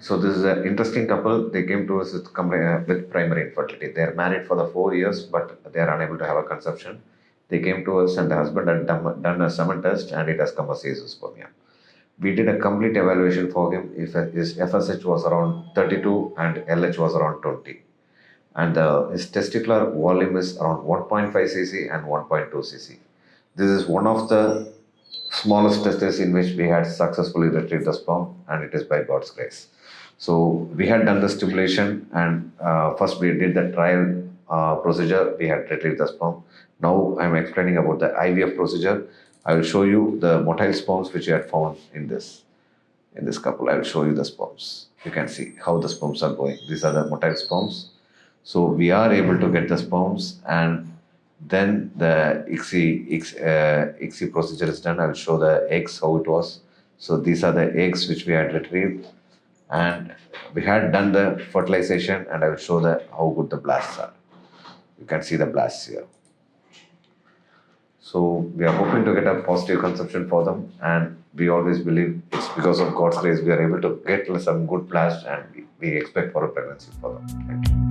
So this is an interesting couple. They came to us with primary infertility. They are married for the 4 years, but they are unable to have a conception. They came to us and the husband had done a semen test and it has come as azoospermia. We did a complete evaluation for him. If his FSH was around 32 and LH was around 20. And his testicular volume is around 1.5 cc and 1.2 cc. This is one of the smallest tests in which we had successfully retrieved the sperm, and it is by God's grace. So we had done the stimulation, and first we did the trial procedure. We had retrieved the sperm. Now I'm explaining about the IVF procedure. I will show you the motile sperms which we had found in this couple. I will show you the sperms. You can see how the sperms are going. These are the motile sperms. So we are able to get the sperms, and then the ICSI procedure is done. I will show the eggs, how it was. So these are the eggs which we had retrieved, and we had done the fertilization, and I will show how good the blasts are. You can see the blasts here. So we are hoping to get a positive conception for them, and we always believe it's because of God's grace we are able to get some good blasts, and we expect for a pregnancy for them. Thank you.